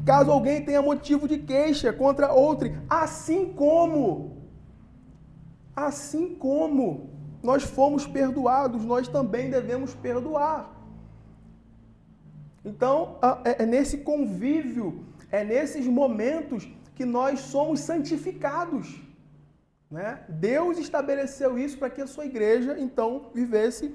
caso alguém tenha motivo de queixa contra outro, assim como nós fomos perdoados, nós também devemos perdoar. Então, é nesse convívio, é nesses momentos que nós somos santificados. Né? Deus estabeleceu isso para que a sua igreja, então, vivesse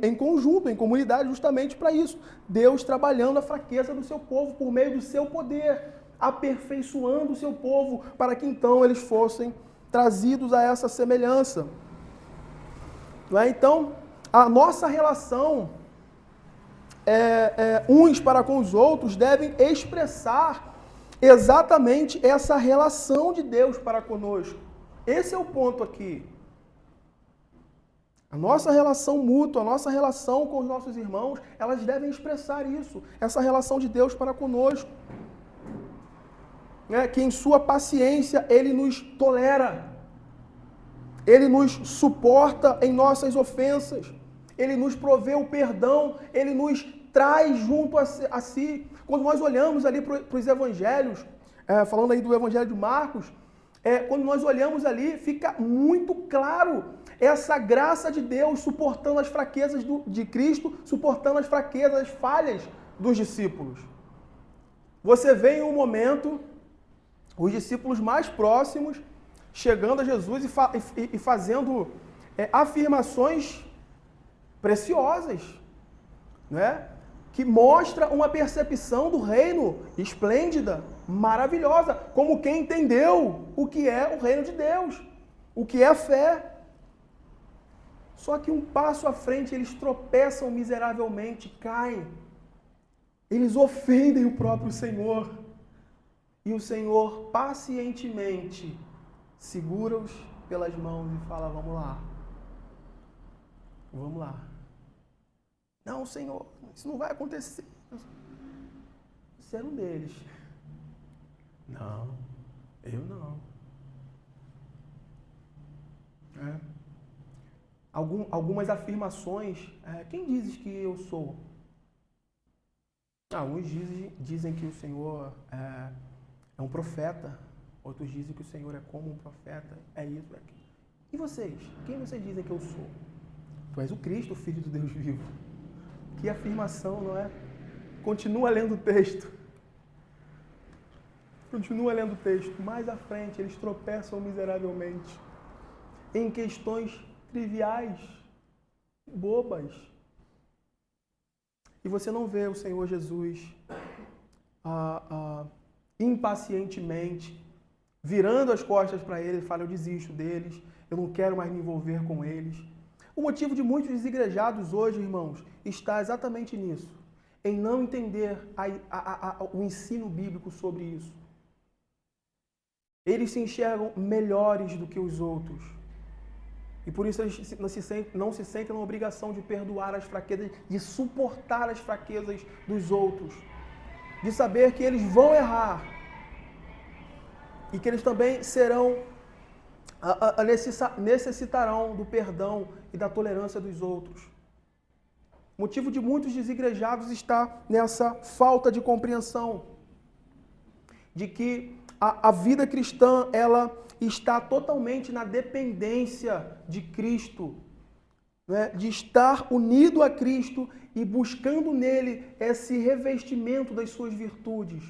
em conjunto, em comunidade, justamente para isso. Deus trabalhando a fraqueza do seu povo por meio do seu poder, aperfeiçoando o seu povo, para que então eles fossem trazidos a essa semelhança. Não é? Então, a nossa relação uns para com os outros devem expressar exatamente essa relação de Deus para conosco. Esse é o ponto aqui. A nossa relação mútua, a nossa relação com os nossos irmãos, elas devem expressar isso, essa relação de Deus para conosco. Que em sua paciência Ele nos tolera, Ele nos suporta em nossas ofensas, Ele nos provê o perdão, Ele nos traz junto a si. Quando nós olhamos ali para os evangelhos, falando aí do evangelho de Marcos, quando nós olhamos ali, fica muito claro essa graça de Deus suportando as fraquezas de Cristo, suportando as fraquezas, as falhas dos discípulos. Você vê em um momento os discípulos mais próximos chegando a Jesus e fazendo afirmações preciosas, né? Que mostra uma percepção do reino esplêndida, maravilhosa, como quem entendeu o que é o reino de Deus, o que é a fé. Só que um passo à frente eles tropeçam miseravelmente, caem. Eles ofendem o próprio Senhor. E o Senhor pacientemente segura-os pelas mãos e fala: vamos lá. Vamos lá. Não, Senhor, isso não vai acontecer. Você era um deles. Não, eu não. Algumas afirmações. Quem dizes que eu sou? Uns dizem que o Senhor é um profeta. Outros dizem que o Senhor é como um profeta. É isso, é aquilo. E vocês? Quem vocês dizem que eu sou? Tu és o Cristo, o Filho do Deus vivo. Que afirmação, não é? Continua lendo o texto. Continua lendo o texto. Mais à frente, eles tropeçam miseravelmente em questões triviais, bobas. E você não vê o Senhor Jesus impacientemente virando as costas para ele, ele fala: eu desisto deles, eu não quero mais me envolver com eles. O motivo de muitos desigrejados hoje, irmãos, está exatamente nisso, em não entender o ensino bíblico sobre isso. Eles se enxergam melhores do que os outros. E por isso eles não se sentem na obrigação de perdoar as fraquezas, de suportar as fraquezas dos outros, de saber que eles vão errar e que eles também necessitarão do perdão e da tolerância dos outros. O motivo de muitos desigrejados está nessa falta de compreensão de que a vida cristã, ela está totalmente na dependência de Cristo, né? De estar unido a Cristo e buscando nele esse revestimento das suas virtudes.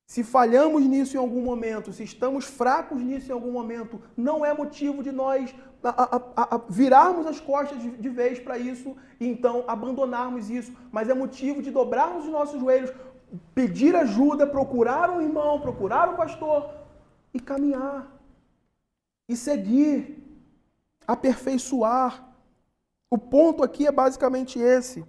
Se falhamos nisso em algum momento, se estamos fracos nisso em algum momento, não é motivo de nós virarmos as costas de vez para isso e então abandonarmos isso, mas é motivo de dobrarmos os nossos joelhos, pedir ajuda, procurar um irmão, procurar um pastor e caminhar, e seguir, aperfeiçoar. O ponto aqui é basicamente esse.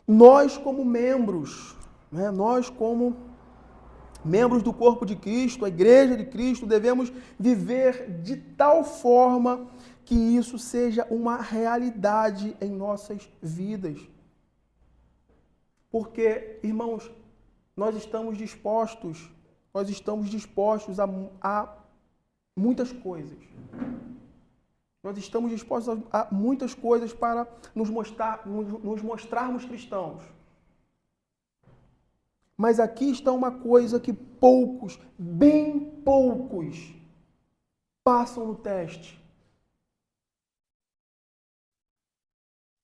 Nós como membros, né, nós como membros do corpo de Cristo, a igreja de Cristo, devemos viver de tal forma que isso seja uma realidade em nossas vidas. Porque, irmãos, nós estamos dispostos a muitas coisas. Nós estamos dispostos a muitas coisas para nos mostrarmos cristãos. Mas aqui está uma coisa que poucos, bem poucos, passam no teste.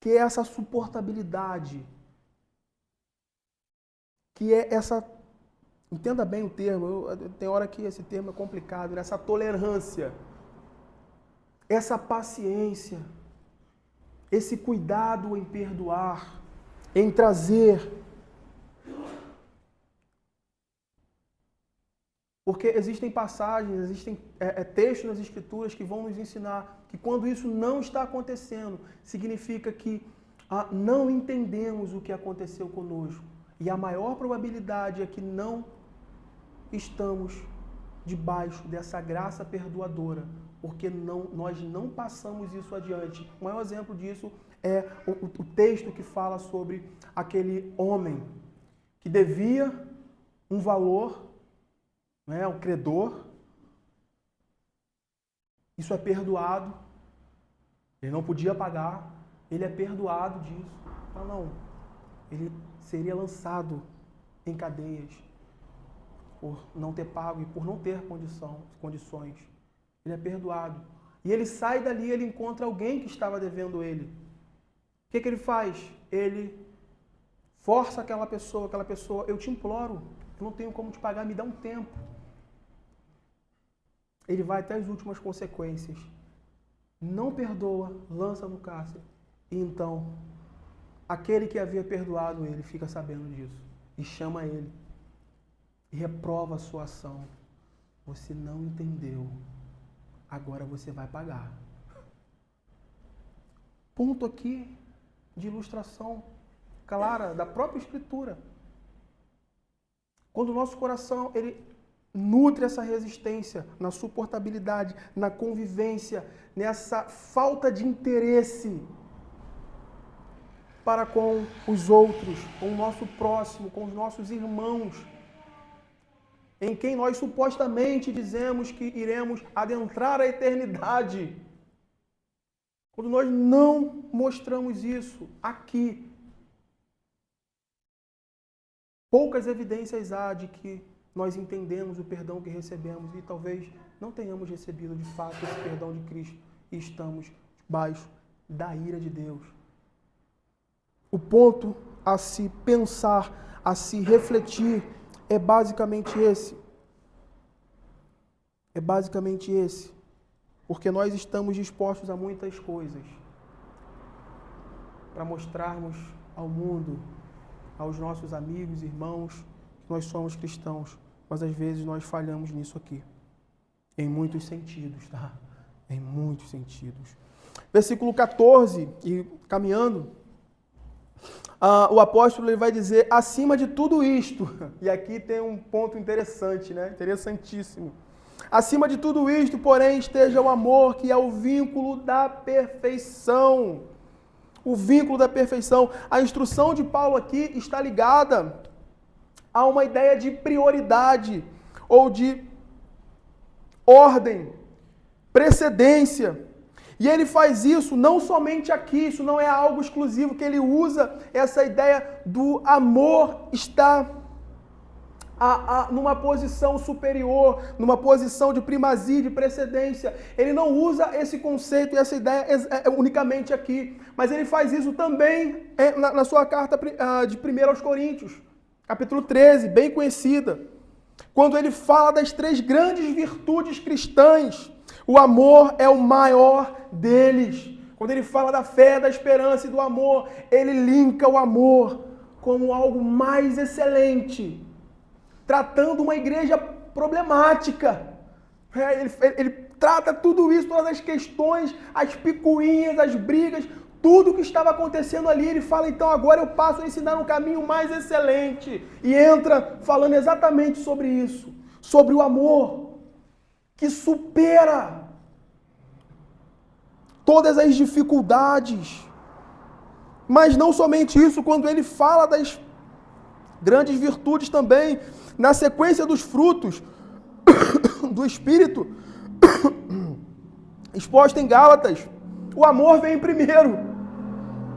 Que é essa suportabilidade. Que é essa... Entenda bem o termo, tem hora que esse termo é complicado, né? Essa tolerância, essa paciência, esse cuidado em perdoar, em trazer. Porque existem passagens, existem textos nas Escrituras que vão nos ensinar que quando isso não está acontecendo, significa que não entendemos o que aconteceu conosco. E a maior probabilidade é que não estamos debaixo dessa graça perdoadora, porque nós não passamos isso adiante. O maior exemplo disso é o texto que fala sobre aquele homem que devia um valor, né, o credor. Isso é perdoado. Ele não podia pagar, ele é perdoado disso. Não, ele seria lançado em cadeias por não ter pago e por não ter condições. Ele é perdoado. E ele sai dali, ele encontra alguém que estava devendo ele. O que ele faz? Ele força aquela pessoa, eu te imploro, eu não tenho como te pagar, me dá um tempo. Ele vai até as últimas consequências. Não perdoa, lança no cárcere. E então, aquele que havia perdoado ele fica sabendo disso e chama ele e reprova a sua ação. Você não entendeu, agora você vai pagar. Ponto aqui de ilustração clara da própria Escritura. Quando o nosso coração ele nutre essa resistência na suportabilidade, na convivência, nessa falta de interesse para com os outros, com o nosso próximo, com os nossos irmãos, em quem nós supostamente dizemos que iremos adentrar a eternidade. Quando nós não mostramos isso aqui, poucas evidências há de que nós entendemos o perdão que recebemos e talvez não tenhamos recebido de fato esse perdão de Cristo e estamos debaixo da ira de Deus. O ponto a se pensar, a se refletir é basicamente esse. É basicamente esse. Porque nós estamos dispostos a muitas coisas para mostrarmos ao mundo, aos nossos amigos, irmãos, que nós somos cristãos. Mas às vezes nós falhamos nisso aqui. Em muitos sentidos, tá? Em muitos sentidos. Versículo 14, e caminhando, o apóstolo ele vai dizer, acima de tudo isto, e aqui tem um ponto interessante, né? Interessantíssimo. Acima de tudo isto, porém, esteja o amor, que é o vínculo da perfeição. O vínculo da perfeição. A instrução de Paulo aqui está ligada a uma ideia de prioridade, ou de ordem, precedência. E ele faz isso não somente aqui, isso não é algo exclusivo, que ele usa essa ideia do amor estar numa posição superior, numa posição de primazia, de precedência. Ele não usa esse conceito e essa ideia unicamente aqui, mas ele faz isso também na sua carta de 1 aos Coríntios, capítulo 13, bem conhecida, quando ele fala das 3 grandes virtudes cristãs. O amor é o maior deles. Quando ele fala da fé, da esperança e do amor, ele linka o amor como algo mais excelente, tratando uma igreja problemática. Ele trata tudo isso, todas as questões, as picuinhas, as brigas, tudo que estava acontecendo ali. Ele fala, então agora eu passo a ensinar um caminho mais excelente. E entra falando exatamente sobre isso, sobre o amor que supera todas as dificuldades. Mas não somente isso, quando ele fala das grandes virtudes também, na sequência dos frutos do Espírito, exposto em Gálatas, o amor vem primeiro.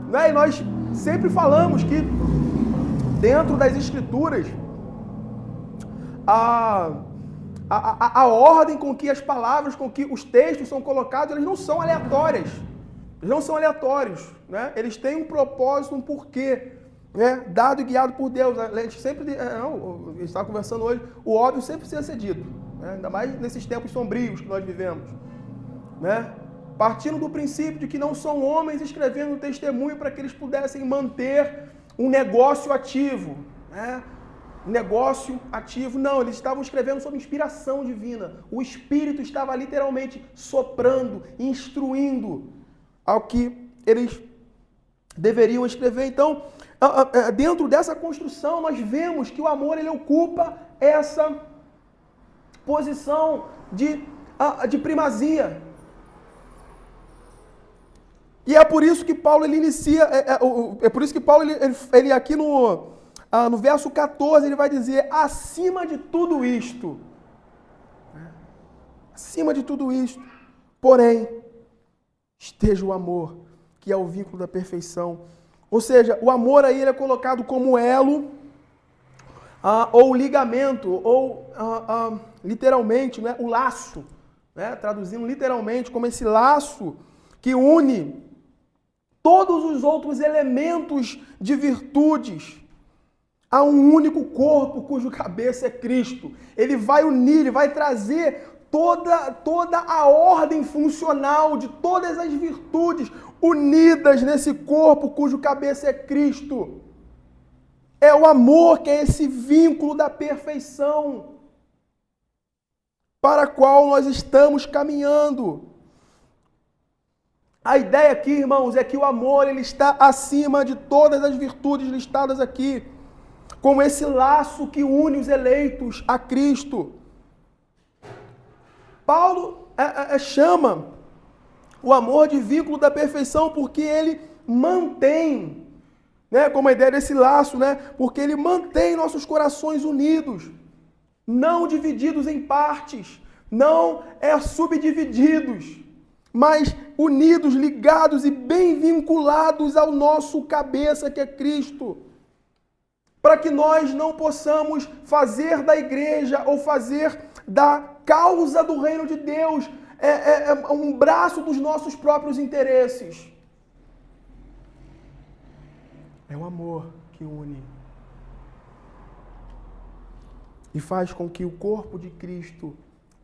Né? E nós sempre falamos que dentro das Escrituras, a ordem com que as palavras, com que os textos são colocados, eles não são aleatórias. Eles não são aleatórios, né? Eles têm um propósito, um porquê, né? Dado e guiado por Deus. A gente sempre, a gente estava conversando hoje, o óbvio sempre precisa ser dito, né? Ainda mais nesses tempos sombrios que nós vivemos, né? Partindo do princípio de que não são homens escrevendo testemunho para que eles pudessem manter um negócio ativo, né? Um negócio ativo, não, eles estavam escrevendo sob inspiração divina. O Espírito estava literalmente soprando, instruindo ao que eles deveriam escrever. Então, dentro dessa construção, nós vemos que o amor ele ocupa essa posição de primazia. E é por isso que Paulo ele inicia, é por isso que Paulo ele aqui no verso 14 ele vai dizer: acima de tudo isto, porém, esteja o amor, que é o vínculo da perfeição. Ou seja, o amor aí ele é colocado como elo, ou ligamento, ou literalmente, né, o laço, né, traduzindo literalmente como esse laço que une todos os outros elementos de virtudes a um único corpo cujo cabeça é Cristo. Ele vai unir, ele vai trazer toda a ordem funcional de todas as virtudes unidas nesse corpo cujo cabeça é Cristo. É o amor que é esse vínculo da perfeição para a qual nós estamos caminhando. A ideia aqui, irmãos, é que o amor ele está acima de todas as virtudes listadas aqui, como esse laço que une os eleitos a Cristo. Paulo chama o amor de vínculo da perfeição porque ele mantém, né, como a ideia desse laço, né, porque ele mantém nossos corações unidos, não divididos em partes, não subdivididos, mas unidos, ligados e bem vinculados ao nosso cabeça que é Cristo. Para que nós não possamos fazer da igreja ou fazer da causa do reino de Deus um braço dos nossos próprios interesses. É o amor que une e faz com que o corpo de Cristo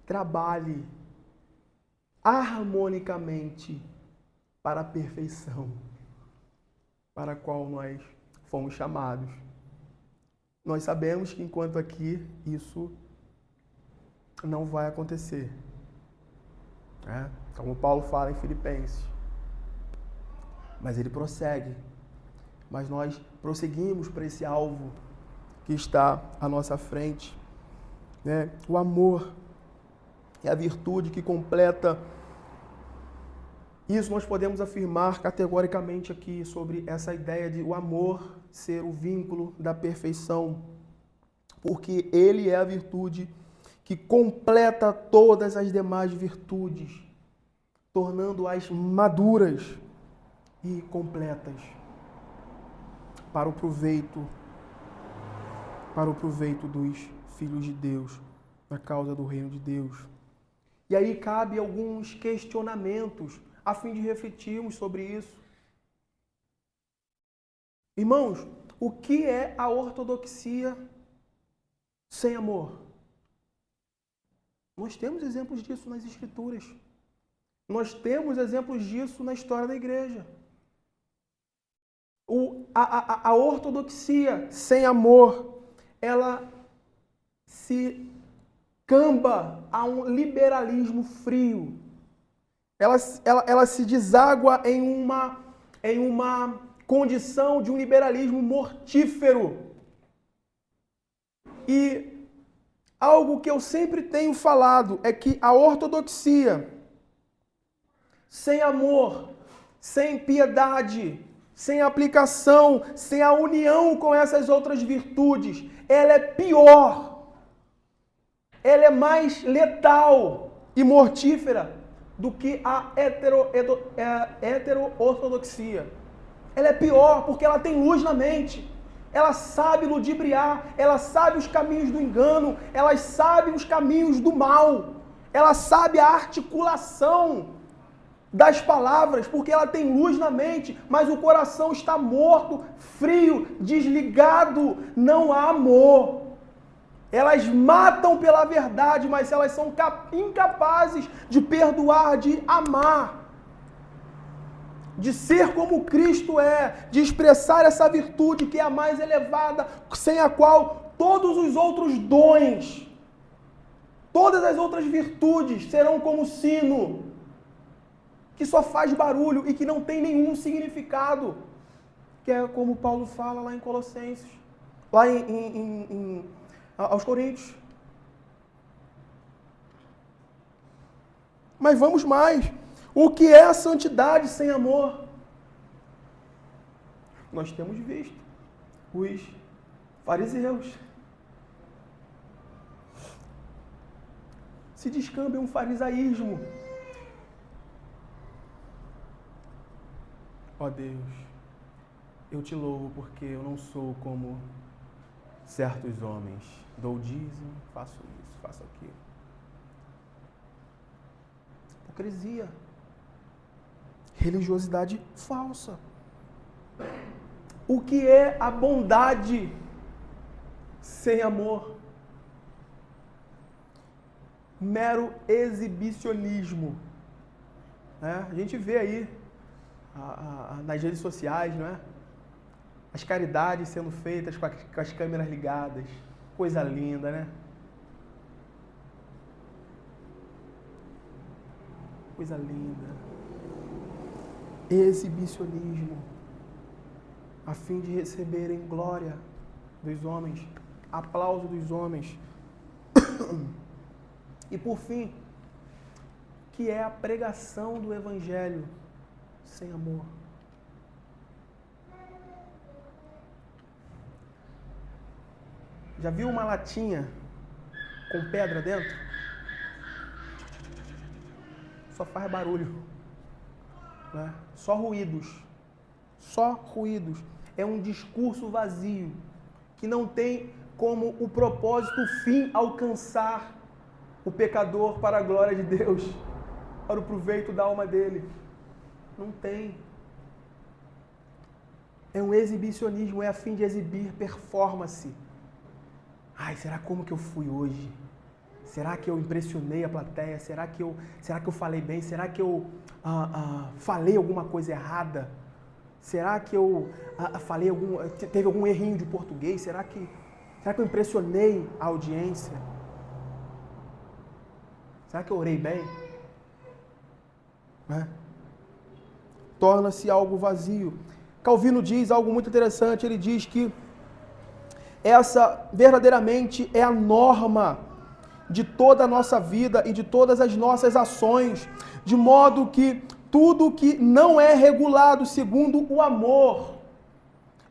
trabalhe harmonicamente para a perfeição para a qual nós fomos chamados. Nós sabemos que enquanto aqui isso não vai acontecer, né? Como Paulo fala em Filipenses. Mas ele prossegue. Mas nós prosseguimos para esse alvo que está à nossa frente, né? O amor é a virtude que completa. Isso nós podemos afirmar categoricamente aqui sobre essa ideia de o amor ser o vínculo da perfeição, porque ele é a virtude que completa todas as demais virtudes, tornando-as maduras e completas para o proveito dos filhos de Deus, na causa do reino de Deus. E aí cabe alguns questionamentos a fim de refletirmos sobre isso. Irmãos, o que é a ortodoxia sem amor? Nós temos exemplos disso nas Escrituras. Nós temos exemplos disso na história da igreja. A ortodoxia sem amor, ela se camba a um liberalismo frio. Ela se deságua em uma condição de um liberalismo mortífero. E algo que eu sempre tenho falado é que a ortodoxia, sem amor, sem piedade, sem aplicação, sem a união com essas outras virtudes, ela é pior. Ela é mais letal e mortífera do que a hetero-ortodoxia. Ela é pior porque ela tem luz na mente. ela sabe ludibriar, ela sabe os caminhos do engano, ela sabe os caminhos do mal, ela sabe a articulação das palavras, porque ela tem luz na mente, mas o coração está morto, frio, desligado, não há amor. Elas matam pela verdade, mas elas são incapazes de perdoar, de amar, de ser como Cristo é, de expressar essa virtude que é a mais elevada, sem a qual todos os outros dons, todas as outras virtudes serão como sino, que só faz barulho e que não tem nenhum significado, que é como Paulo fala lá em Colossenses, lá aos Coríntios. Mas vamos mais. O que é a santidade sem amor? Nós temos visto os fariseus. Se descamba em um farisaísmo. Ó Deus, eu te louvo porque eu não sou como certos homens. Dou dízimo, faço isso, faço aquilo. Hipocrisia. Religiosidade falsa. O que é a bondade sem amor? Mero exibicionismo. A gente vê aí nas redes sociais, não é? As caridades sendo feitas com as câmeras ligadas. Coisa linda, né? Coisa linda. Exibicionismo. A fim de receberem glória dos homens, aplauso dos homens. E por fim, que é a pregação do Evangelho sem amor. Já viu uma latinha com pedra dentro? Só faz barulho, né? Só ruídos. Só ruídos. É um discurso vazio, que não tem como o propósito, o fim, alcançar o pecador para a glória de Deus, para o proveito da alma dele. Não tem. É um exibicionismo, é a fim de exibir performance. Ai, será como que eu fui hoje? Será que eu impressionei a plateia? Será que eu falei bem? Será que eu falei alguma coisa errada? Será que eu teve algum errinho de português? Será que eu impressionei a audiência? Será que eu orei bem? Torna-se algo vazio. Calvino diz algo muito interessante. Ele diz que essa verdadeiramente é a norma de toda a nossa vida e de todas as nossas ações, de modo que tudo que não é regulado segundo o amor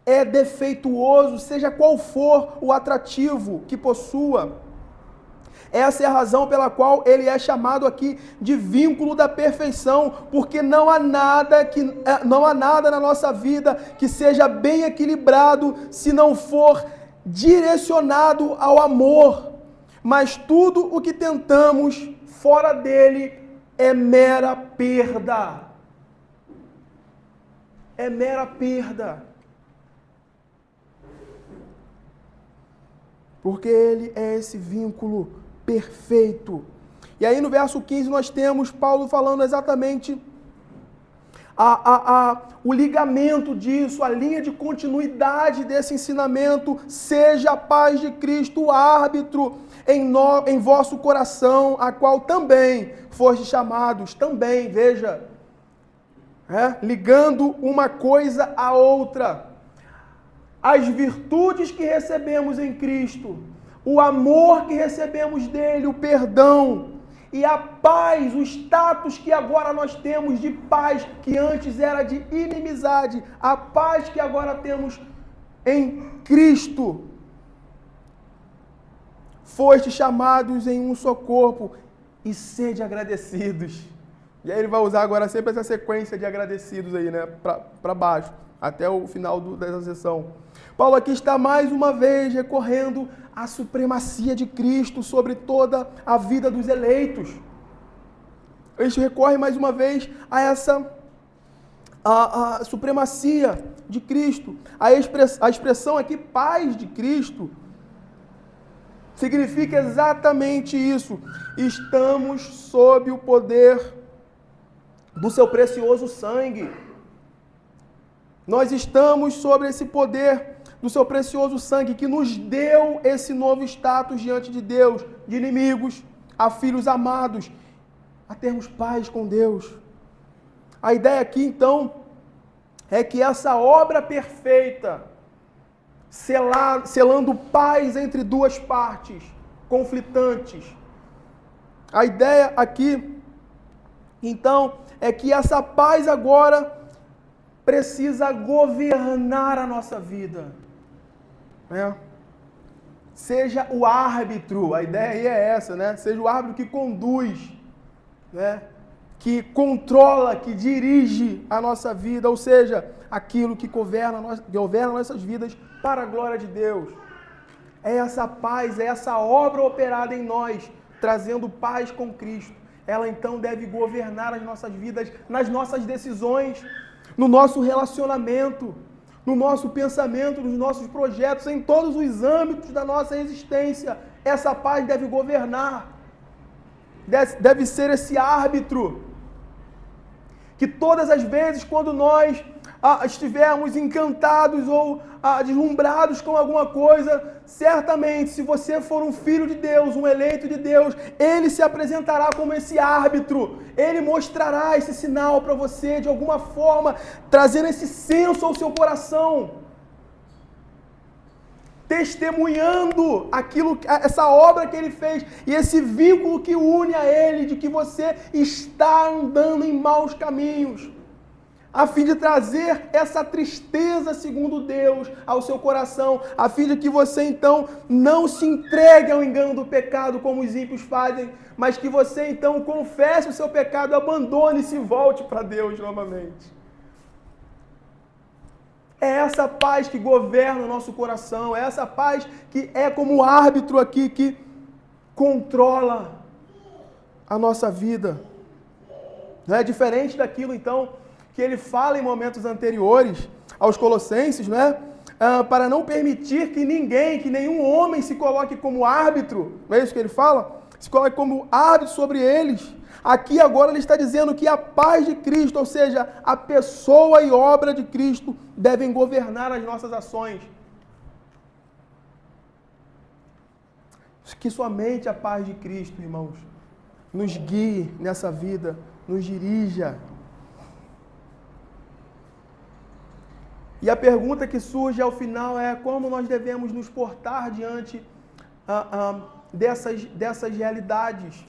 é defeituoso, seja qual for o atrativo que possua. Essa é a razão pela qual ele é chamado aqui de vínculo da perfeição, porque não há nada na nossa vida que seja bem equilibrado se não for direcionado ao amor. Mas tudo o que tentamos fora dele é mera perda. É mera perda. Porque ele é esse vínculo perfeito. E aí no verso 15 nós temos Paulo falando exatamente o ligamento disso, a linha de continuidade desse ensinamento. Seja a paz de Cristo árbitro em vosso coração, a qual também foste chamados, também, veja, ligando uma coisa à outra. As virtudes que recebemos em Cristo, o amor que recebemos dele, o perdão e a paz, o status que agora nós temos de paz, que antes era de inimizade, a paz que agora temos em Cristo. Foste chamados em um só corpo e sede agradecidos. E aí ele vai usar agora sempre essa sequência de agradecidos aí, né, para baixo. até o final dessa sessão. Paulo aqui está mais uma vez recorrendo à supremacia de Cristo sobre toda a vida dos eleitos. Ele recorre mais uma vez a essa a supremacia de Cristo. A expressão aqui, paz de Cristo, significa exatamente isso. Estamos sob o poder do seu precioso sangue. Nós estamos sob esse poder do seu precioso sangue que nos deu esse novo status diante de Deus, de inimigos a filhos amados, a termos paz com Deus. A ideia aqui, então, é que essa obra perfeita, selando paz entre duas partes conflitantes, a ideia aqui, então, é que essa paz agora precisa governar a nossa vida. Seja o árbitro, a ideia aí é essa, né? Seja o árbitro que conduz, né? Que controla, que dirige a nossa vida, ou seja, aquilo que governa nossas vidas para a glória de Deus. É essa paz, é essa obra operada em nós, trazendo paz com Cristo. Ela então deve governar as nossas vidas, nas nossas decisões, no nosso relacionamento, no nosso pensamento, nos nossos projetos, em todos os âmbitos da nossa existência. Essa paz deve governar, deve ser esse árbitro, que todas as vezes quando nós estivermos encantados ou deslumbrados com alguma coisa, certamente, se você for um filho de Deus, um eleito de Deus, Ele se apresentará como esse árbitro. Ele mostrará esse sinal para você, de alguma forma, trazendo esse senso ao seu coração, testemunhando essa obra que Ele fez e esse vínculo que une a Ele, de que você está andando em maus caminhos, a fim de trazer essa tristeza, segundo Deus, ao seu coração, a fim de que você, então, não se entregue ao engano do pecado, como os ímpios fazem, mas que você, então, confesse o seu pecado, abandone e se volte para Deus novamente. É essa paz que governa o nosso coração, é essa paz que é como árbitro aqui, que controla a nossa vida. Não é diferente daquilo, então, que ele fala em momentos anteriores aos Colossenses, né? Para não permitir que nenhum homem se coloque como árbitro, não é isso que ele fala? Se coloque como árbitro sobre eles. Aqui agora ele está dizendo que a paz de Cristo, ou seja, a pessoa e obra de Cristo, devem governar as nossas ações. Que somente a paz de Cristo, irmãos, nos guie nessa vida, nos dirija. E a pergunta que surge ao final é como nós devemos nos portar diante dessas realidades,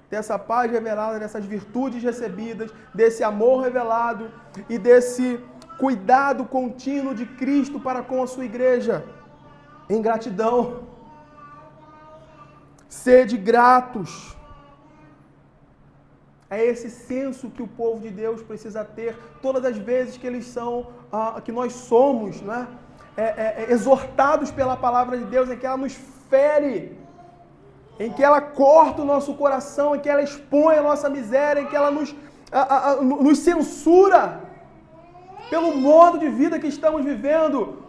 dessa paz revelada, dessas virtudes recebidas, desse amor revelado e desse cuidado contínuo de Cristo para com a sua igreja. Em gratidão. Sede gratos. É esse senso que o povo de Deus precisa ter todas as vezes que que nós somos, né? Exortados pela palavra de Deus, em que ela nos fere, em que ela corta o nosso coração, em que ela expõe a nossa miséria, em que ela nos censura pelo modo de vida que estamos vivendo.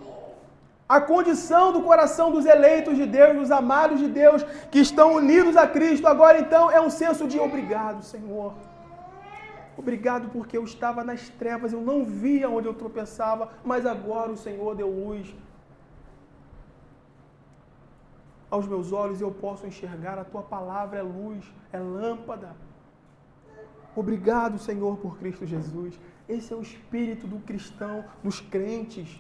A condição do coração dos eleitos de Deus, dos amados de Deus, que estão unidos a Cristo, agora então é um senso de obrigado, Senhor. Obrigado porque eu estava nas trevas, eu não via onde eu tropeçava, mas agora o Senhor deu luz aos meus olhos e eu posso enxergar. A Tua palavra é luz, é lâmpada. Obrigado, Senhor, por Cristo Jesus. Esse é o espírito do cristão, dos crentes.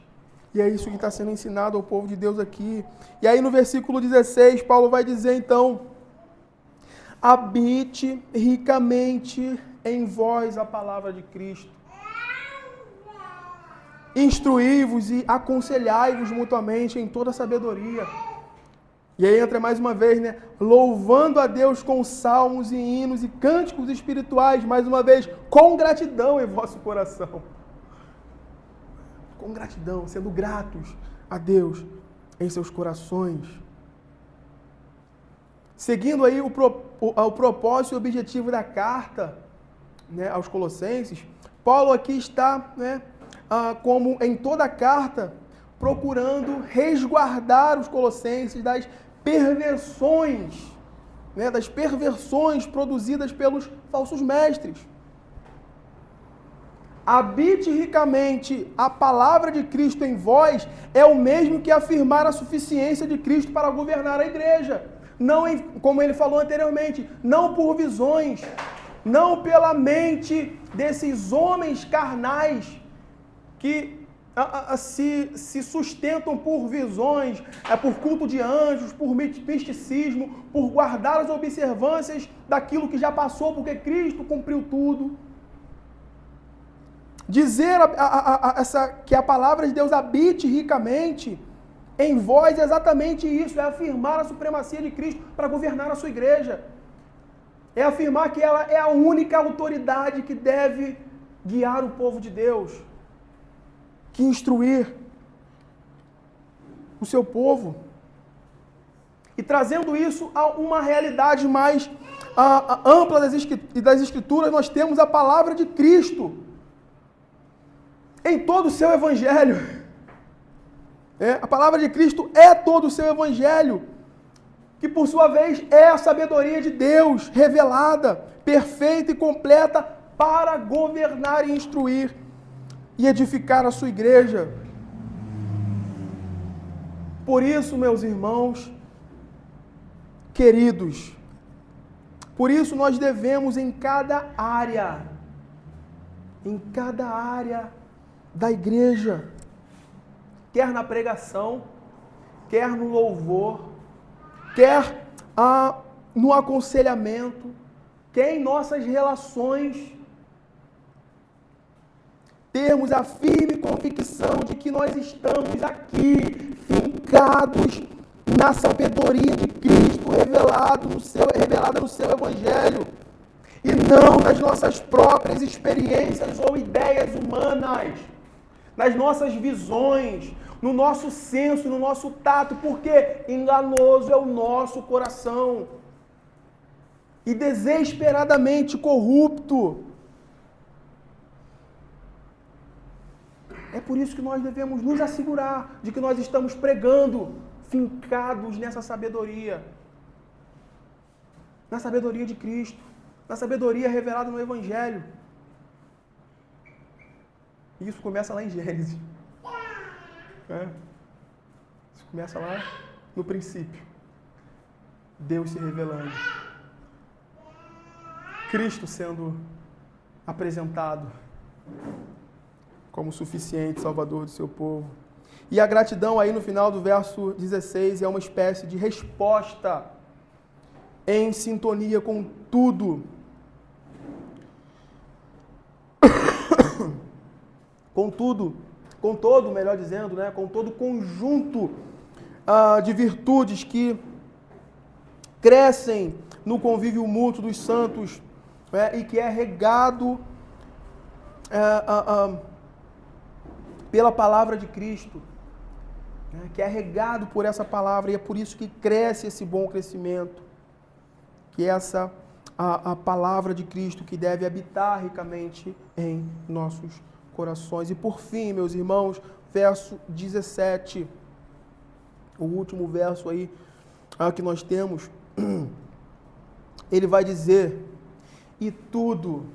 E é isso que está sendo ensinado ao povo de Deus aqui. E aí no versículo 16, Paulo vai dizer então: habite ricamente em vós a palavra de Cristo. Instruí-vos e aconselhai-vos mutuamente em toda sabedoria. E aí entra mais uma vez, né? Louvando a Deus com salmos e hinos e cânticos espirituais, mais uma vez, com gratidão em vosso coração. com gratidão, sendo gratos a Deus em seus corações. Seguindo aí o propósito e objetivo da carta, né, aos Colossenses, Paulo aqui está, né, como em toda a carta, procurando resguardar os colossenses das perversões, né, das perversões produzidas pelos falsos mestres. Habite ricamente a palavra de Cristo em vós é o mesmo que afirmar a suficiência de Cristo para governar a igreja. Não, como ele falou anteriormente, não por visões, não pela mente desses homens carnais que se sustentam por visões, por culto de anjos, por misticismo, por guardar as observâncias daquilo que já passou, porque Cristo cumpriu tudo. Dizer que a palavra de Deus habite ricamente em vós é exatamente isso, é afirmar a supremacia de Cristo para governar a sua igreja. É afirmar que ela é a única autoridade que deve guiar o povo de Deus, que instruir o seu povo. E trazendo isso a uma realidade mais ampla das Escrituras, nós temos a palavra de Cristo em todo o seu evangelho. A palavra de Cristo é todo o seu evangelho, que por sua vez é a sabedoria de Deus revelada, perfeita e completa para governar e instruir e edificar a sua igreja. Por isso, meus irmãos queridos, por isso nós devemos em cada área da igreja, quer na pregação, quer no louvor, quer no aconselhamento, quer em nossas relações, termos a firme convicção de que nós estamos aqui, fincados na sabedoria de Cristo revelada no seu Evangelho, e não nas nossas próprias experiências ou ideias humanas, nas nossas visões, no nosso senso, no nosso tato, porque enganoso é o nosso coração e desesperadamente corrupto. É por isso que nós devemos nos assegurar de que nós estamos pregando, fincados nessa sabedoria, na sabedoria de Cristo, na sabedoria revelada no Evangelho. E isso começa lá em Gênesis. Isso começa lá no princípio. Deus se revelando. Cristo sendo apresentado como suficiente Salvador do seu povo. E a gratidão aí no final do verso 16 é uma espécie de resposta em sintonia com tudo. Com todo, melhor dizendo, né? Com todo o conjunto de virtudes que crescem no convívio mútuo dos santos, né? E que é regado pela palavra de Cristo, né? Que é regado por essa palavra, e é por isso que cresce esse bom crescimento, que é a palavra de Cristo que deve habitar ricamente em nossos corações. E por fim, meus irmãos, verso 17, o último verso aí que nós temos, ele vai dizer, e tudo,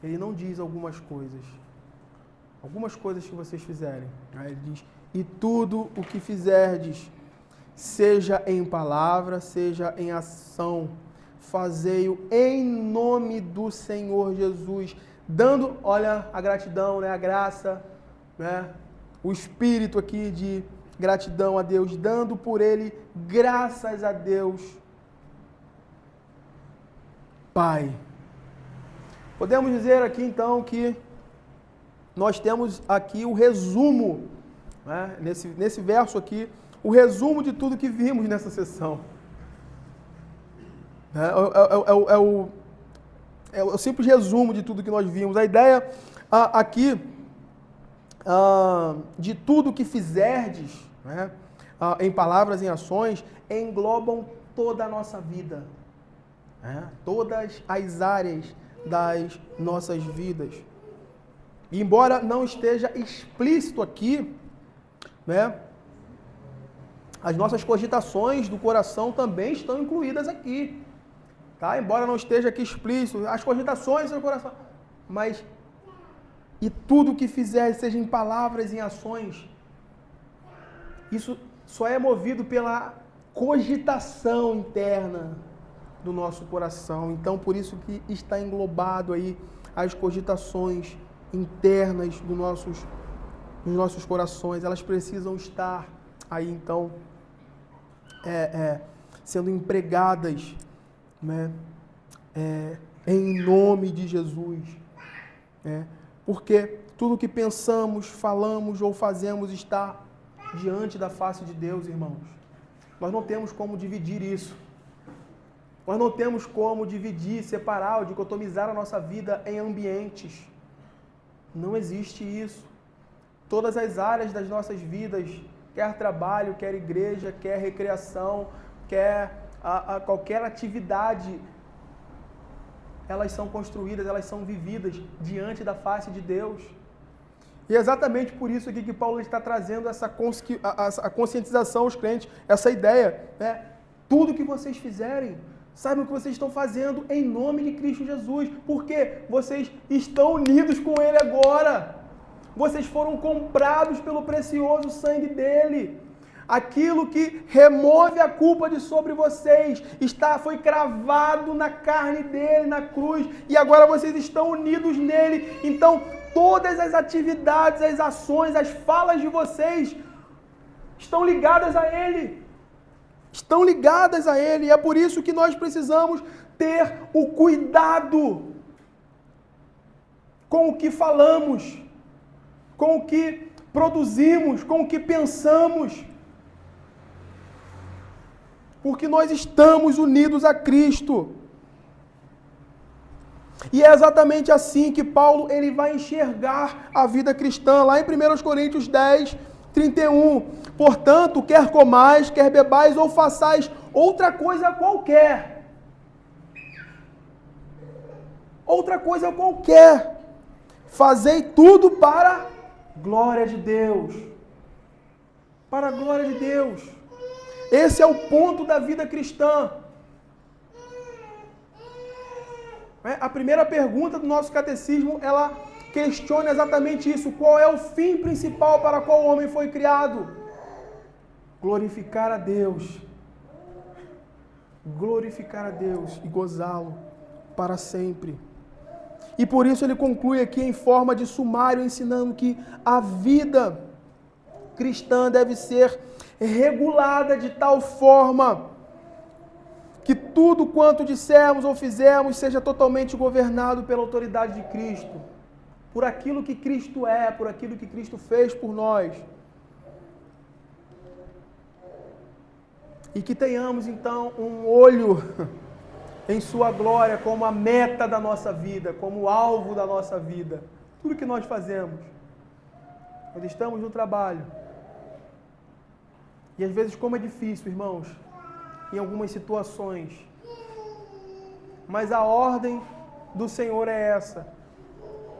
ele não diz algumas coisas que vocês fizerem, ele diz, e tudo o que fizerdes, seja em palavra, seja em ação, fazei-o em nome do Senhor Jesus, dando, olha, a gratidão, né, a graça, né, o espírito aqui de gratidão a Deus, dando por ele graças a Deus Pai. Podemos dizer aqui então que nós temos aqui o resumo, né, nesse verso aqui, o resumo de tudo que vimos nessa sessão. É o simples resumo de tudo que nós vimos. A ideia aqui de tudo que fizerdes, né, em palavras e em ações, englobam toda a nossa vida, né, todas as áreas das nossas vidas. E embora não esteja explícito aqui, né, as nossas cogitações do coração também estão incluídas aqui. Tá? Embora não esteja aqui explícito, as cogitações do coração, mas e tudo que fizer, seja em palavras e em ações, isso só é movido pela cogitação interna do nosso coração. Então, por isso que está englobado aí as cogitações internas dos nossos corações. Elas precisam estar aí, então, sendo empregadas, né, em nome de Jesus. Porque tudo que pensamos, falamos ou fazemos está diante da face de Deus, irmãos. Nós não temos como dividir isso. Nós não temos como dividir, separar ou dicotomizar a nossa vida em ambientes. Não existe isso. Todas as áreas das nossas vidas, quer trabalho, quer igreja, quer recreação, quer qualquer atividade, elas são construídas, elas são vividas diante da face de Deus. E é exatamente por isso aqui que Paulo está trazendo a conscientização aos crentes, essa ideia, né? Tudo que vocês fizerem, saibam que vocês estão fazendo em nome de Cristo Jesus, porque vocês estão unidos com Ele agora. Vocês foram comprados pelo precioso sangue dele. Aquilo que remove a culpa de sobre vocês foi cravado na carne dele, na cruz, e agora vocês estão unidos nele. Então, todas as atividades, as ações, as falas de vocês estão ligadas a ele. Estão ligadas a ele. E é por isso que nós precisamos ter o cuidado com o que falamos, com o que produzimos, com o que pensamos. Porque nós estamos unidos a Cristo. E é exatamente assim que Paulo ele vai enxergar a vida cristã, lá em 1 Coríntios 10, 31. Portanto, quer comais, quer bebais ou façais outra coisa qualquer. Outra coisa qualquer. Fazei tudo para a glória de Deus. Para a glória de Deus. Esse é o ponto da vida cristã. A primeira pergunta do nosso catecismo, ela questiona exatamente isso. Qual é o fim principal para qual o homem foi criado? Glorificar a Deus. Glorificar a Deus e gozá-lo para sempre. E por isso ele conclui aqui em forma de sumário, ensinando que a vida cristã deve ser regulada de tal forma que tudo quanto dissermos ou fizermos seja totalmente governado pela autoridade de Cristo, por aquilo que Cristo é, por aquilo que Cristo fez por nós. E que tenhamos então um olho em sua glória como a meta da nossa vida, como o alvo da nossa vida. Tudo que nós fazemos, quando estamos no trabalho. E às vezes como é difícil, irmãos, em algumas situações. Mas a ordem do Senhor é essa.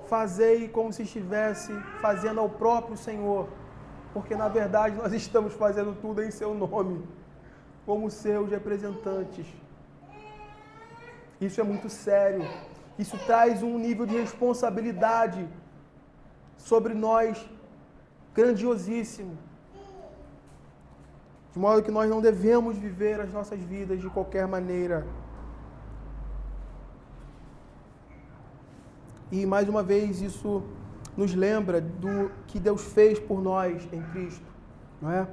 Fazei como se estivesse fazendo ao próprio Senhor. Porque na verdade nós estamos fazendo tudo em seu nome, como seus representantes. Isso é muito sério. Isso traz um nível de responsabilidade sobre nós grandiosíssimo. De modo que nós não devemos viver as nossas vidas de qualquer maneira. E mais uma vez isso nos lembra do que Deus fez por nós em Cristo, não é?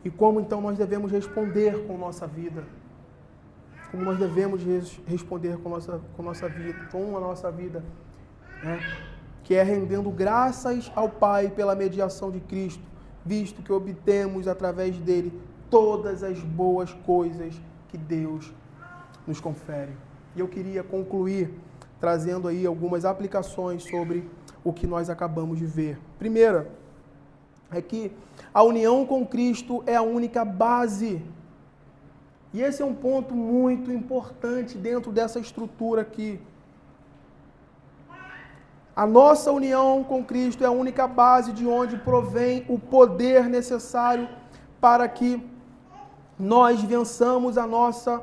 E como então nós devemos responder com nossa vida. Como nós devemos responder com a nossa vida, né? Que é rendendo graças ao Pai pela mediação de Cristo, visto que obtemos através dele todas as boas coisas que Deus nos confere. E eu queria concluir trazendo aí algumas aplicações sobre o que nós acabamos de ver. Primeira, é que a união com Cristo é a única base. E esse é um ponto muito importante dentro dessa estrutura aqui. A nossa união com Cristo é a única base de onde provém o poder necessário para que nós vençamos a nossa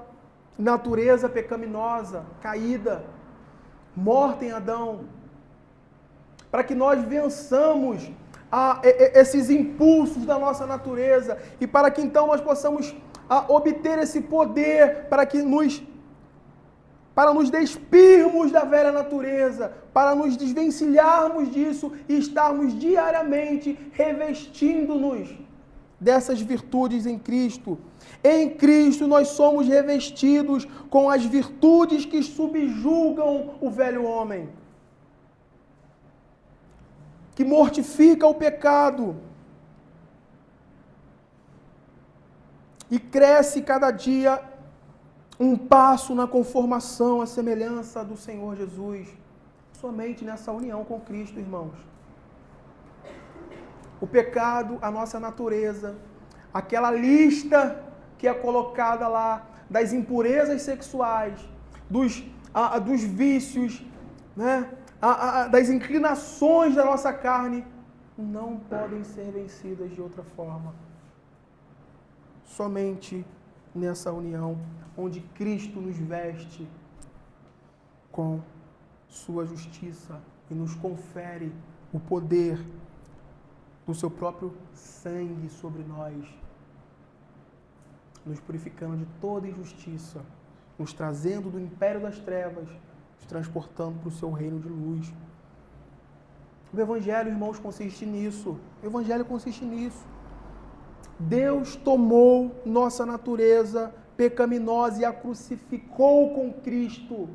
natureza pecaminosa, caída, morta em Adão. Para que nós vençamos esses impulsos da nossa natureza e para que então nós possamos obter esse poder para nos despirmos da velha natureza, para nos desvencilharmos disso e estarmos diariamente revestindo-nos dessas virtudes em Cristo. Em Cristo nós somos revestidos com as virtudes que subjugam o velho homem, que mortifica o pecado e cresce cada dia um passo na conformação à semelhança do Senhor Jesus. Somente nessa união com Cristo, irmãos. O pecado, a nossa natureza, aquela lista que é colocada lá das impurezas sexuais, dos vícios, né? Das inclinações da nossa carne, não podem ser vencidas de outra forma. Somente nessa união, onde Cristo nos veste com sua justiça e nos confere o poder do seu próprio sangue sobre nós, nos purificando de toda injustiça, nos trazendo do império das trevas, nos transportando para o seu reino de luz. O Evangelho, irmãos, consiste nisso. O Evangelho consiste nisso. Deus tomou nossa natureza pecaminosa e a crucificou com Cristo.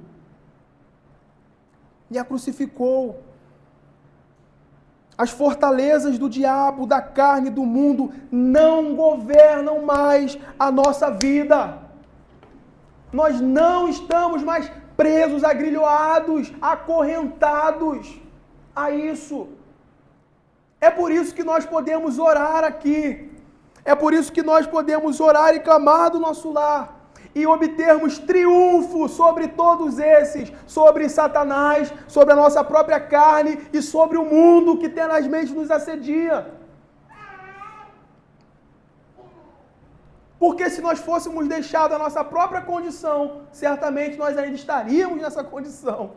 E a crucificou. As fortalezas do diabo, da carne, do mundo não governam mais a nossa vida. Nós não estamos mais presos, agrilhoados, acorrentados a isso. É por isso que nós podemos orar aqui. É por isso que nós podemos orar e clamar do nosso lar e obtermos triunfo sobre todos esses, sobre Satanás, sobre a nossa própria carne e sobre o mundo que tenazmente nos assedia. Porque se nós fôssemos deixados a nossa própria condição, certamente nós ainda estaríamos nessa condição.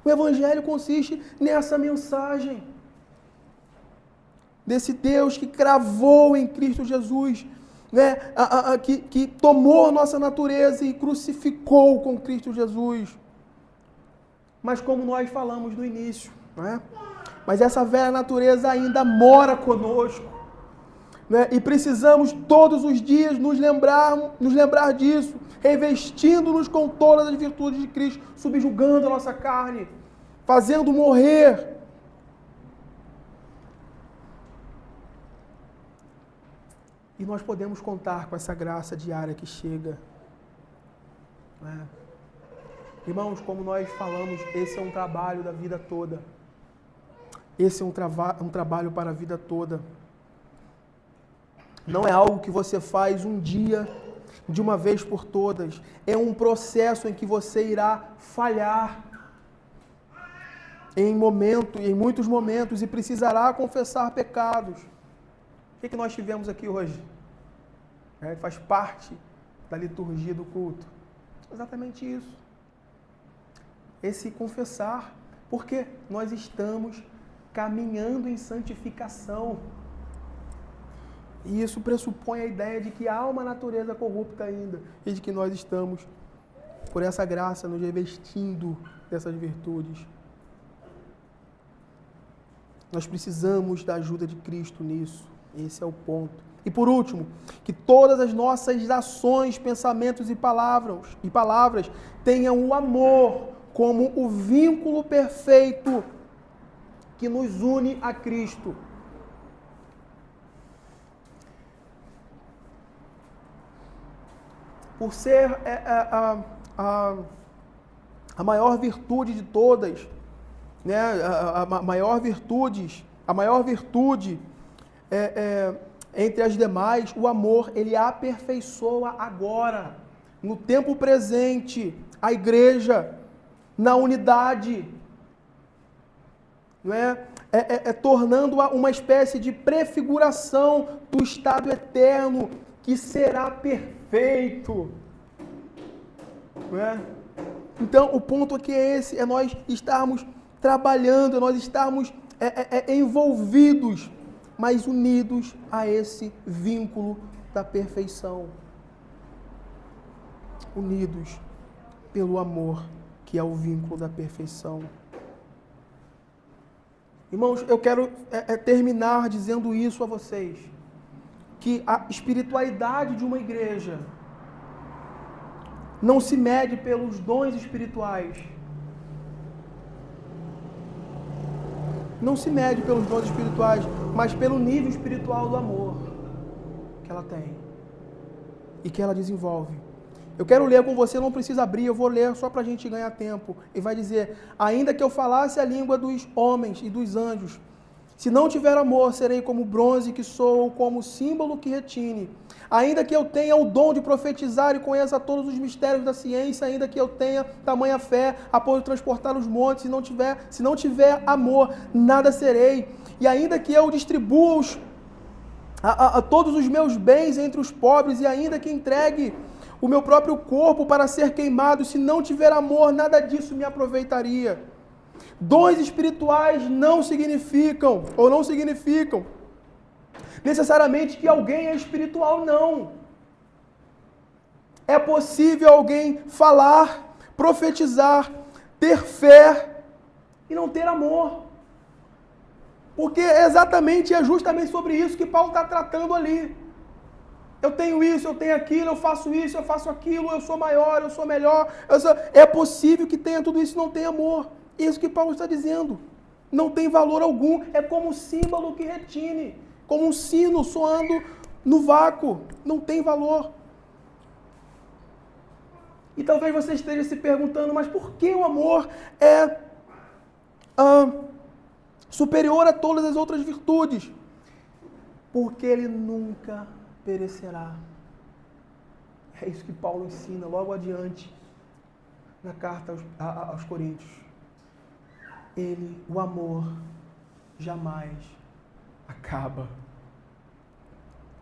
O Evangelho consiste nessa mensagem desse Deus que cravou em Cristo Jesus, né? Que tomou nossa natureza e crucificou com Cristo Jesus. Mas como nós falamos no início, né? Mas essa velha natureza ainda mora conosco, né? E precisamos todos os dias nos lembrar disso, revestindo-nos com todas as virtudes de Cristo, subjugando a nossa carne, fazendo morrer. E nós podemos contar com essa graça diária que chega. Né? Irmãos, como nós falamos, esse é um trabalho da vida toda. Esse é um trabalho para a vida toda. Não é algo que você faz um dia, de uma vez por todas. É um processo em que você irá falhar em muitos momentos, e precisará confessar pecados. O que nós tivemos aqui hoje? Faz parte da liturgia do culto. Exatamente isso. Esse confessar, porque nós estamos caminhando em santificação. E isso pressupõe a ideia de que há uma natureza corrupta ainda, e de que nós estamos, por essa graça, nos revestindo dessas virtudes. Nós precisamos da ajuda de Cristo nisso. Esse é o ponto. E por último, que todas as nossas ações, pensamentos e palavras tenham o amor como o vínculo perfeito que nos une a Cristo. Por ser a maior virtude de todas, né, a maior virtude entre as demais, o amor, ele aperfeiçoa agora, no tempo presente, a igreja, na unidade, não é? Tornando-a uma espécie de prefiguração do estado eterno que será perfeito, não é? Então, o ponto aqui é esse, é nós estarmos trabalhando, nós estarmos envolvidos, mas unidos a esse vínculo da perfeição. Unidos pelo amor, que é o vínculo da perfeição. Irmãos, eu quero terminar dizendo isso a vocês, que a espiritualidade de uma igreja não se mede pelos dons espirituais. Não se mede pelos dons espirituais, mas pelo nível espiritual do amor que ela tem e que ela desenvolve. Eu quero ler com você, não precisa abrir, eu vou ler só para a gente ganhar tempo. E vai dizer: ainda que eu falasse a língua dos homens e dos anjos, se não tiver amor, serei como bronze que soa, ou como símbolo que retine. Ainda que eu tenha o dom de profetizar e conheça todos os mistérios da ciência, ainda que eu tenha tamanha fé a ponto de transportar os montes, se não tiver amor, nada serei. E ainda que eu distribua a todos os meus bens entre os pobres, e ainda que entregue o meu próprio corpo para ser queimado, se não tiver amor, nada disso me aproveitaria. Dons espirituais não significam necessariamente que alguém é espiritual, não. É possível alguém falar, profetizar, ter fé e não ter amor. Porque é justamente sobre isso que Paulo está tratando ali. Eu tenho isso, eu tenho aquilo, eu faço isso, eu faço aquilo, eu sou maior, eu sou melhor. É possível que tenha tudo isso e não tenha amor. Isso que Paulo está dizendo. Não tem valor algum, é como um símbolo que retine, como um sino soando no vácuo. Não tem valor. E talvez você esteja se perguntando, mas por que o amor é superior a todas as outras virtudes? Porque ele nunca perecerá. É isso que Paulo ensina logo adiante na carta aos Coríntios. O amor jamais acaba.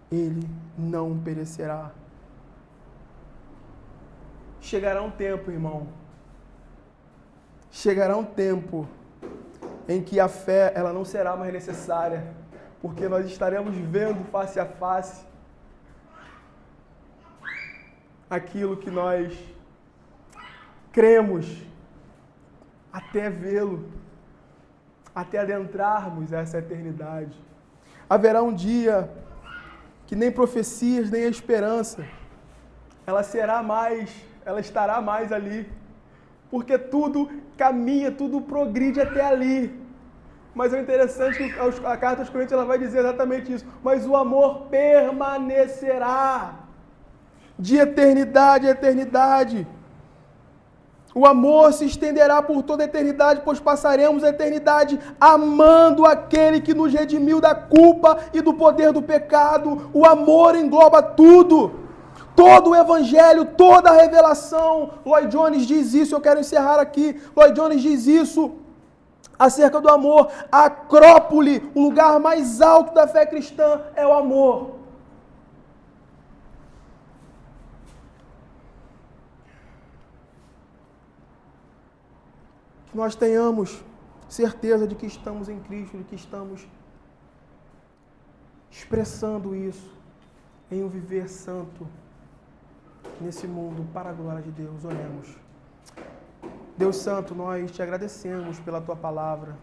Ele não perecerá. Chegará um tempo, irmão. Chegará um tempo em que a fé ela não será mais necessária, porque nós estaremos vendo face a face aquilo que nós cremos, até vê-lo, até adentrarmos essa eternidade. Haverá um dia que nem profecias, nem a esperança, ela estará mais ali, porque tudo caminha, tudo progride até ali. Mas é interessante que a carta aos Coríntios ela vai dizer exatamente isso. Mas o amor permanecerá de eternidade a eternidade. O amor se estenderá por toda a eternidade, pois passaremos a eternidade amando aquele que nos redimiu da culpa e do poder do pecado. O amor engloba tudo. Todo o evangelho, toda a revelação. Lloyd Jones diz isso, eu quero encerrar aqui. Lloyd Jones diz isso acerca do amor. A acrópole, o lugar mais alto da fé cristã é o amor. Que nós tenhamos certeza de que estamos em Cristo, de que estamos expressando isso em um viver santo nesse mundo para a glória de Deus. Oremos. Deus Santo, nós te agradecemos pela tua palavra.